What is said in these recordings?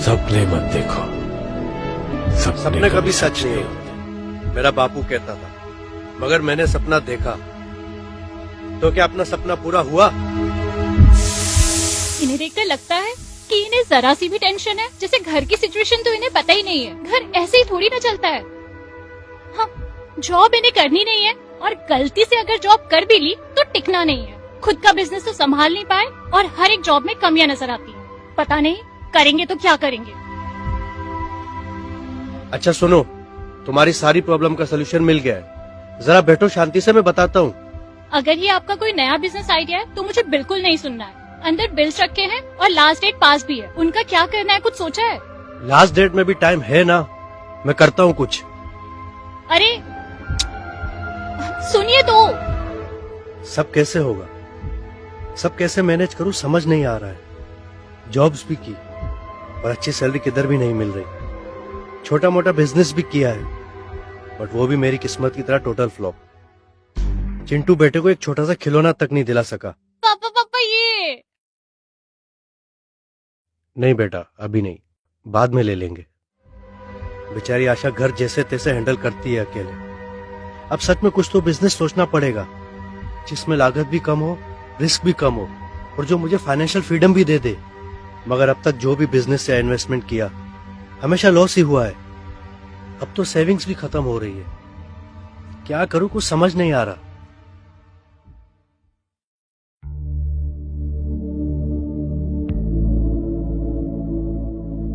सपने मत देखो, सपने कभी सच नहीं होते, मेरा बापू कहता था। मगर मैंने सपना देखा, तो क्या अपना सपना पूरा हुआ? इन्हें देखकर लगता है कि इन्हें जरा सी भी टेंशन है, जैसे घर की सिचुएशन तो इन्हें पता ही नहीं है। घर ऐसे ही थोड़ी ना चलता है। हाँ, जॉब इन्हें करनी नहीं है, और गलती से अगर जॉब कर भी ली तो टिकना नहीं है। खुद का बिजनेस तो संभाल नहीं पाए और हर एक जॉब में कमियां नजर आती हैं। पता नहीं करेंगे तो क्या करेंगे। अच्छा सुनो, तुम्हारी सारी प्रॉब्लम का सोल्यूशन मिल गया है। जरा बैठो शांति से, मैं बताता हूँ। अगर ये आपका कोई नया बिजनेस आइडिया है तो मुझे बिल्कुल नहीं सुनना है। अंदर बिल्स रखे हैं और लास्ट डेट पास भी है, उनका क्या करना है कुछ सोचा है? लास्ट डेट में भी टाइम है ना, मैं करता हूँ कुछ। अरे सुनिए तो। सब कैसे होगा, सब कैसे मैनेज करूँ समझ नहीं आ रहा है। जॉब्स भी की और अच्छी सैलरी किधर भी नहीं मिल रही। छोटा मोटा बिजनेस भी किया है, बट वो भी मेरी किस्मत की तरह टोटल फ्लॉप। चिंटू बेटे को एक छोटा सा खिलौना तक नहीं दिला सका। पापा पापा ये। नहीं बेटा, अभी नहीं, बाद में ले लेंगे। बेचारी आशा घर जैसे तैसे हैंडल करती है अकेले। अब सच में कुछ तो बिजनेस सोचना पड़ेगा, जिसमें लागत भी कम हो, रिस्क भी कम हो, और जो मुझे फाइनेंशियल फ्रीडम भी दे दे। मगर अब तक जो भी बिजनेस या इन्वेस्टमेंट किया, हमेशा लॉस ही हुआ है। अब तो सेविंग्स भी खत्म हो रही है। क्या करूं, कुछ समझ नहीं आ रहा।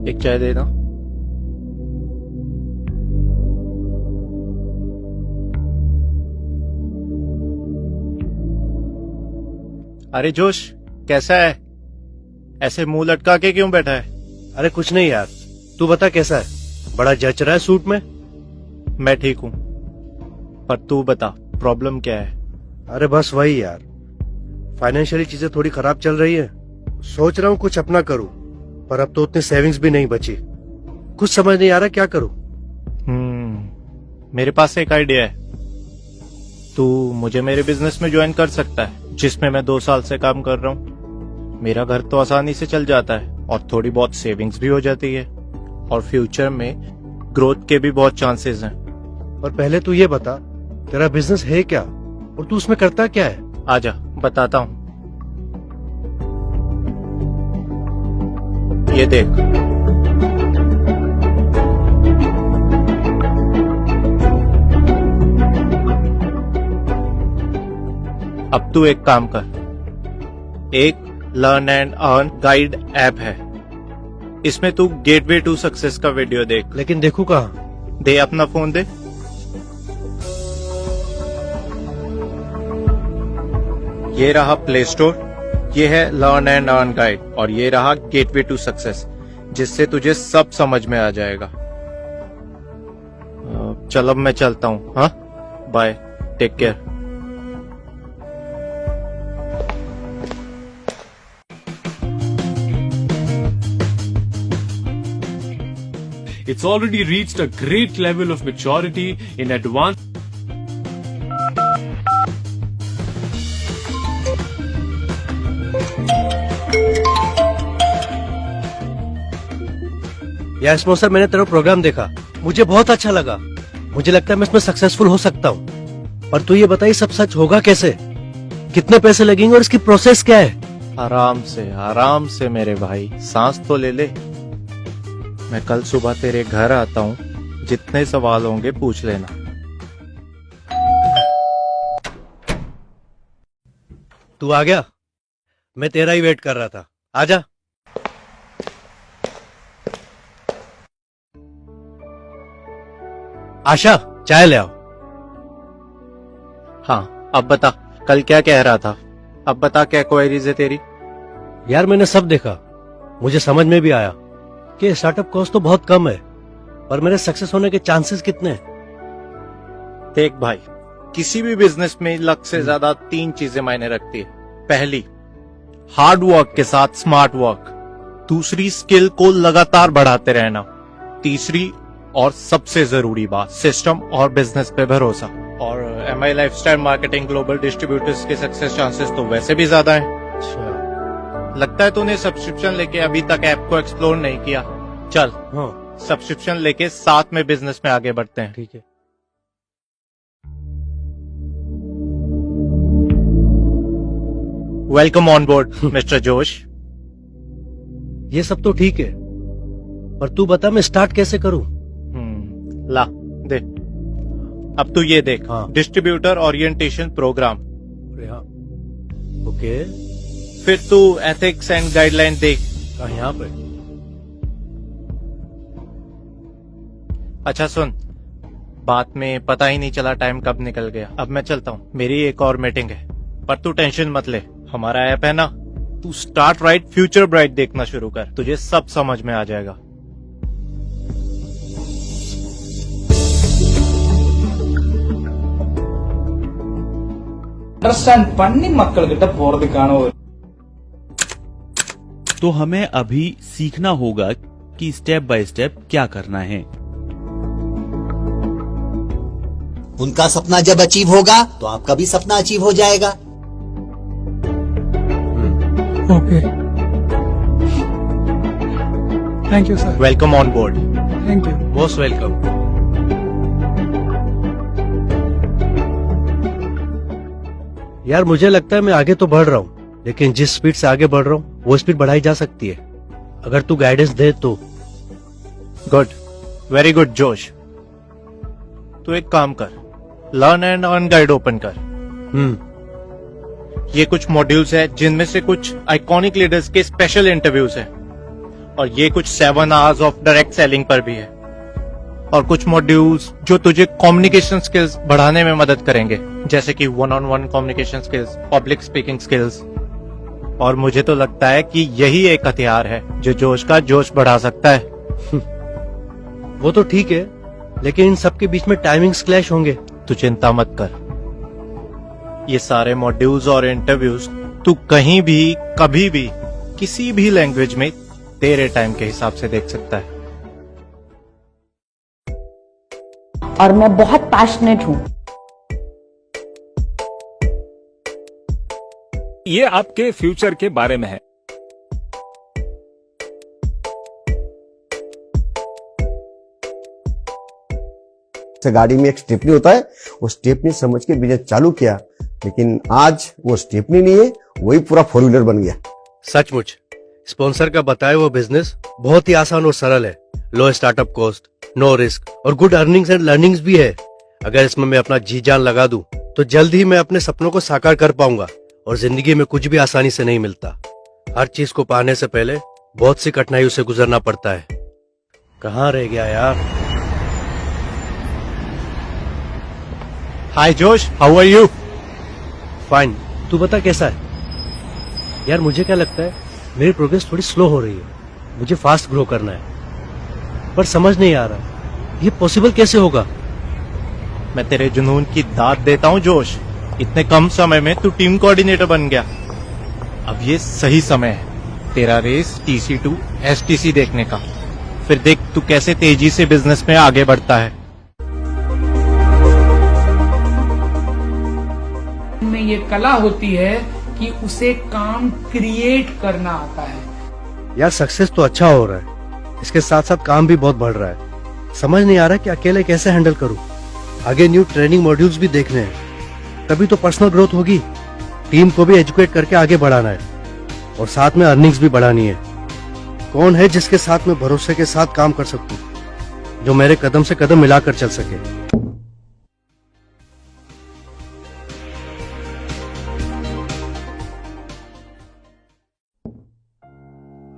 एक चाय देना। अरे जोश, कैसा है? ऐसे मुंह लटका के क्यों बैठा है? अरे कुछ नहीं यार, तू बता कैसा है? बड़ा जच रहा है सूट में। मैं ठीक हूँ, पर तू बता प्रॉब्लम क्या है? अरे बस वही यार, फाइनेंशियली चीजें थोड़ी खराब चल रही है। सोच रहा हूँ कुछ अपना करूँ, पर अब तो उतनी सेविंग्स भी नहीं बची। कुछ समझ नहीं आ रहा क्या करूँ। मेरे पास एक आइडिया है। तू मुझे मेरे बिजनेस में ज्वाइन कर सकता है, जिसमें मैं 2 साल से काम कर रहा हूँ। मेरा घर तो आसानी से चल जाता है और थोड़ी बहुत सेविंग्स भी हो जाती है, और फ्यूचर में ग्रोथ के भी बहुत चांसेस हैं। पर पहले तू ये बता, तेरा बिजनेस है क्या और तू उसमें करता क्या है? आजा बताता हूँ। ये देख, अब तू एक काम कर। एक learn and earn guide app है, इसमें तू गेटवे टू सक्सेस का वीडियो देख। लेकिन देखू कहाँ? दे अपना फोन दे। ये रहा प्ले स्टोर, ये है लर्न एंड अर्न गाइड, और ये रहा गेटवे टू सक्सेस, जिससे तुझे सब समझ में आ जाएगा। चल अब मैं चलता हूँ। हाँ, bye, take care. It's already reached a great level of maturity in advanced. यार स्पॉन्सर, मैंने तेरा प्रोग्राम देखा, मुझे बहुत अच्छा लगा। मुझे लगता है मैं इसमें सक्सेसफुल हो सकता हूँ। पर तू ये बताइए सब सच होगा कैसे? कितने पैसे लगेंगे और इसकी प्रोसेस क्या है? आराम से मेरे भाई, सांस तो ले ले। मैं कल सुबह तेरे घर आता हूँ, जितने सवाल होंगे पूछ लेना। तू आ गया? मैं तेरा ही वेट कर रहा था, आजा। आशा, चाय ले आओ। हाँ, अब बता, कल क्या कह रहा था? अब बता क्या क्वेरीज है तेरी? यार मैंने सब देखा, मुझे समझ में भी आया कि स्टार्टअप कॉस्ट तो बहुत कम है, पर मेरे सक्सेस होने के चांसेस कितने हैं? देख भाई, किसी भी बिजनेस में लक से ज्यादा 3 चीजें मायने रखती है। पहली, हार्ड वर्क के साथ स्मार्ट वर्क। दूसरी, स्किल को लगातार बढ़ाते रहना। तीसरी और सबसे जरूरी बात, सिस्टम और बिजनेस पे भरोसा। और MI lifestyle marketing global distributors के सक्सेस चांसेस तो वैसे भी ज्यादा हैं। लगता है तूने सब्सक्रिप्शन लेके अभी तक ऐप को एक्सप्लोर नहीं किया। चल हाँ सब्सक्रिप्शन लेके साथ में बिजनेस में आगे बढ़ते हैं। ठीक है। वेलकम ऑन बोर्ड मिस्टर जोश। ये सब तो ठीक है, पर तू बता मैं स्टार्ट कैसे करूं? ला दे। अब तू ये देख, हाँ। Distributor orientation programme. अरे हाँ, ओके। फिर तू एथिक्स एंड गाइडलाइन देख। कहाँ यहाँ पे? अच्छा सुन, बात में पता ही नहीं चला टाइम कब निकल गया। अब मैं चलता हूँ, मेरी एक और मीटिंग है। पर तू टेंशन मत ले, हमारा ऐप है ना, तू स्टार्ट राइट फ्यूचर ब्राइट देखना शुरू कर, तुझे सब समझ में आ जाएगा। அண்டர்ஸ்டாண்ட் பண்ணி மக்கள்கிட்ட போறதுக்கான ஒரு तो हमें अभी सीखना होगा कि स्टेप बाय स्टेप क्या करना है। उनका सपना जब अचीव होगा तो आपका भी सपना अचीव हो जाएगा। Okay, thank you sir. Welcome on board. Thank you. Most welcome. यार मुझे लगता है मैं आगे तो बढ़ रहा हूँ, लेकिन जिस स्पीड से आगे बढ़ रहा हूँ वो स्पीड बढ़ाई जा सकती है अगर तू गाइडेंस दे तो। गुड, वेरी गुड जोश। तू एक काम कर, learn and earn guide open कर। ये कुछ मॉड्यूल्स है जिनमें से कुछ आइकॉनिक लीडर्स के स्पेशल इंटरव्यूज है, और ये कुछ 7 आवर्स ऑफ डायरेक्ट सेलिंग पर भी है, और कुछ मॉड्यूल्स जो तुझे कम्युनिकेशन स्किल्स बढ़ाने में मदद करेंगे, जैसे कि 1-on-1 communication skills, public speaking skills. और मुझे तो लगता है कि यही एक हथियार है जो जोश का जोश बढ़ा सकता है। वो तो ठीक है, लेकिन इन सब के बीच में टाइमिंग्स क्लैश होंगे। तू चिंता मत कर, ये सारे मॉड्यूल्स और इंटरव्यूज तू कहीं भी कभी भी किसी भी लैंग्वेज में तेरे टाइम के हिसाब से देख सकता है। और मैं बहुत पैशनेट हूँ। ये आपके फ्यूचर के बारे में है। गाड़ी में एक स्टेपनी होता है, वो स्टेपनी समझ के बिजनेस चालू किया, लेकिन आज वो स्टेपनी नहीं है, वही पूरा 4 व्हीलर बन गया। सचमुच स्पॉन्सर का बताया वो बिजनेस बहुत ही आसान और सरल है। लो स्टार्टअप कॉस्ट, नो रिस्क और गुड अर्निंग्स एंड लर्निंग्स भी है। अगर इसमें मैं अपना जी जान लगा दूं तो जल्द ही मैं अपने सपनों को साकार कर पाऊंगा। और जिंदगी में कुछ भी आसानी से नहीं मिलता, हर चीज को पाने से पहले बहुत सी कठिनाइयों से गुजरना पड़ता है। कहाँ रह गया यार? हाय जोश, हाउ आर यू? फाइन, तू बता कैसा है? यार मुझे क्या लगता है मेरी प्रोग्रेस थोड़ी स्लो हो रही है। मुझे फास्ट ग्रो करना है, पर समझ नहीं आ रहा ये पॉसिबल कैसे होगा। मैं तेरे जुनून की दाद देता हूँ जोश, इतने कम समय में तू टीम कोऑर्डिनेटर बन गया। अब ये सही समय है तेरा रेस TC2 STC देखने का। फिर देख तू कैसे तेजी से बिजनेस में आगे बढ़ता है। में ये कला होती है कि उसे काम क्रिएट करना आता है। यार सक्सेस तो अच्छा हो रहा है, इसके साथ साथ काम भी बहुत बढ़ रहा है। समझ नहीं आ रहा कि अकेले कैसे हैंडल करूं। आगे न्यू ट्रेनिंग मॉड्यूल्स भी देखने हैं, तभी तो पर्सनल ग्रोथ होगी। टीम को भी एजुकेट करके आगे बढ़ाना है और साथ में अर्निंग्स भी बढ़ानी है। कौन है जिसके साथ मैं भरोसे के साथ काम कर सकूं, जो मेरे कदम से कदम मिलाकर चल सके।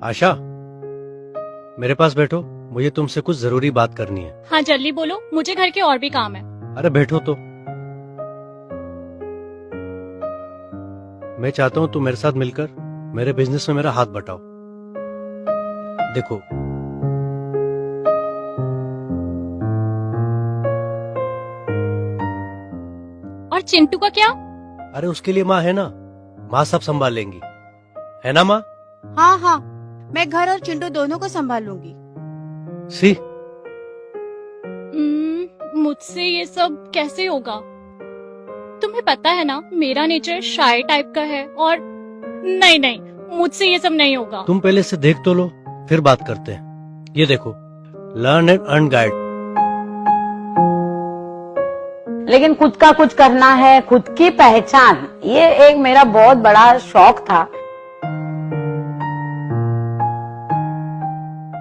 आशा, मेरे पास बैठो, मुझे तुमसे कुछ जरूरी बात करनी है। हाँ जल्दी बोलो, मुझे घर के और भी काम है। अरे बैठो तो। मैं चाहता हूं तुम मेरे साथ मिलकर मेरे बिजनेस में मेरा हाथ बटाओ। देखो, और चिंटू का क्या? अरे उसके लिए माँ है ना, माँ सब संभाल लेंगी, है ना माँ? हाँ हाँ, मैं घर और चिंटू दोनों को संभालूंगी। सी, मुझसे ये सब कैसे होगा? तुम्हें पता है ना मेरा नेचर शाय टाइप का है, और नहीं नहीं, मुझसे ये सब नहीं होगा। तुम पहले से देख तो लो, फिर बात करते हैं। ये देखो, लर्न एंड अर्न गाइड। लेकिन खुद का कुछ करना है, खुद की पहचान, ये एक मेरा बहुत बड़ा शौक था।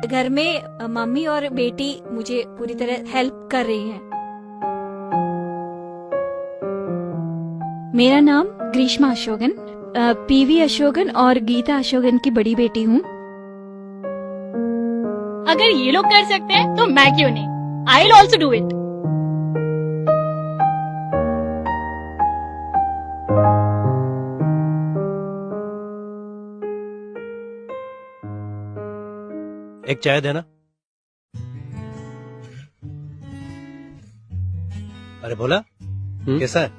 घर में मम्मी और बेटी मुझे पूरी तरह हेल्प कर रही हैं। मेरा नाम ग्रीष्मा अशोकन, पीवी अशोकन और गीता अशोकन की बड़ी बेटी हूँ। अगर ये लोग कर सकते हैं तो मैं क्यों नहीं? I will also do it. एक चाय देना। अरे भोला, कैसा है?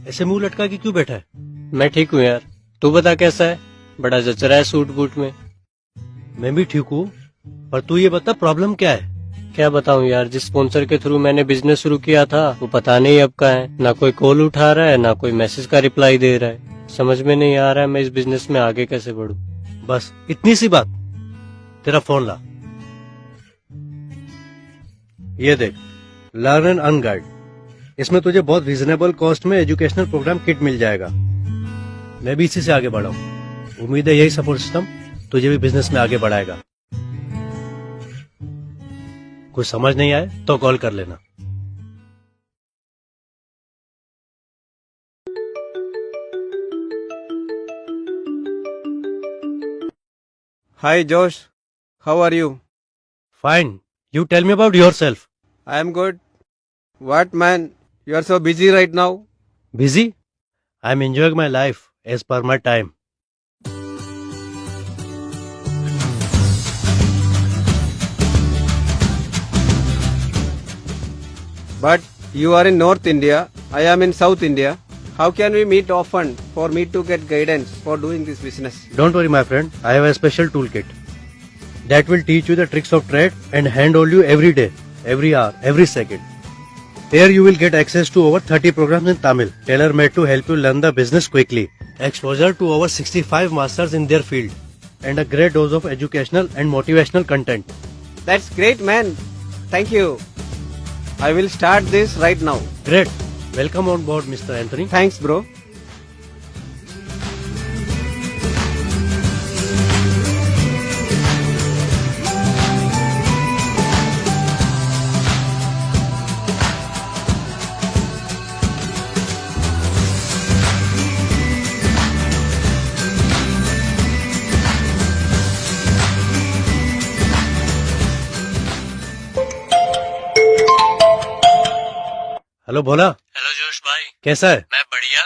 ऐसे मुंह लटका के क्यों बैठा है? मैं ठीक हूँ यार, तू बता कैसा है? बड़ा जचरा है सूट बूट में। मैं भी ठीक हूँ, पर तू ये बता प्रॉब्लम क्या है? क्या बताऊँ यार, जिस स्पॉन्सर के थ्रू मैंने बिजनेस शुरू किया था वो पता नहीं अब कहाँ है। ना कोई कॉल उठा रहा है, ना कोई मैसेज का रिप्लाई दे रहा है। समझ में नहीं आ रहा है मैं इस बिजनेस में आगे कैसे बढ़ूं। बस इतनी सी बात। तेरा फोन ला, ये देख, लर्न एंड अर्न गाइड। इसमें तुझे बहुत रीजनेबल कॉस्ट में एजुकेशनल प्रोग्राम किट मिल जाएगा। मैं भी इसी से आगे बढ़ा हूँ। उम्मीद है यही सपोर्ट सिस्टम तुझे भी बिजनेस में आगे बढ़ाएगा। कुछ समझ नहीं आए तो कॉल कर लेना। Hi Josh, how are you? Fine. You tell me about yourself. I am good. What man, you are so busy right now? Busy? I'm enjoying my life as per my time. But you are in North India, I am in South India. How can we meet often for me to get guidance for doing this business? Don't worry my friend, I have a special toolkit that will teach you the tricks of trade and handhold you every day, every hour, every second. Here you will get access to over 30 programs in Tamil, tailor-made to help you learn the business quickly. Exposure to over 65 masters in their field and a great dose of educational and motivational content. That's great man. Thank you. I will start this right now. Great. Welcome on board Mr. Anthony. Thanks bro. Hello Bhola. Hello Josh भाई, कैसा है? मैं बढ़िया।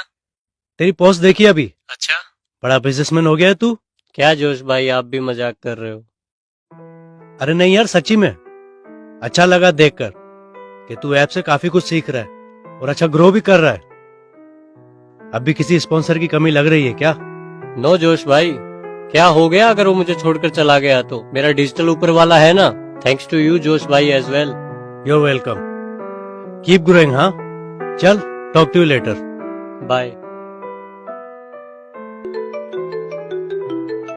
तेरी post देखी अभी? अच्छा, बड़ा बिजनेसमैन हो गया है तू। क्या जोश भाई, आप भी मजाक कर रहे हो? अरे नहीं यार, सच्ची में अच्छा लगा देखकर कि तू ऐप से काफी कुछ सीख रहा है और अच्छा ग्रो भी कर रहा है। अब भी किसी स्पॉन्सर की कमी लग रही है क्या? नो जोश भाई, क्या हो गया अगर वो मुझे छोड़कर चला गया तो? मेरा डिजिटल ऊपर वाला है ना। थैंक्स टू यू जोश भाई as well. You're welcome. Keep growing, huh? चल, talk to you later. Bye.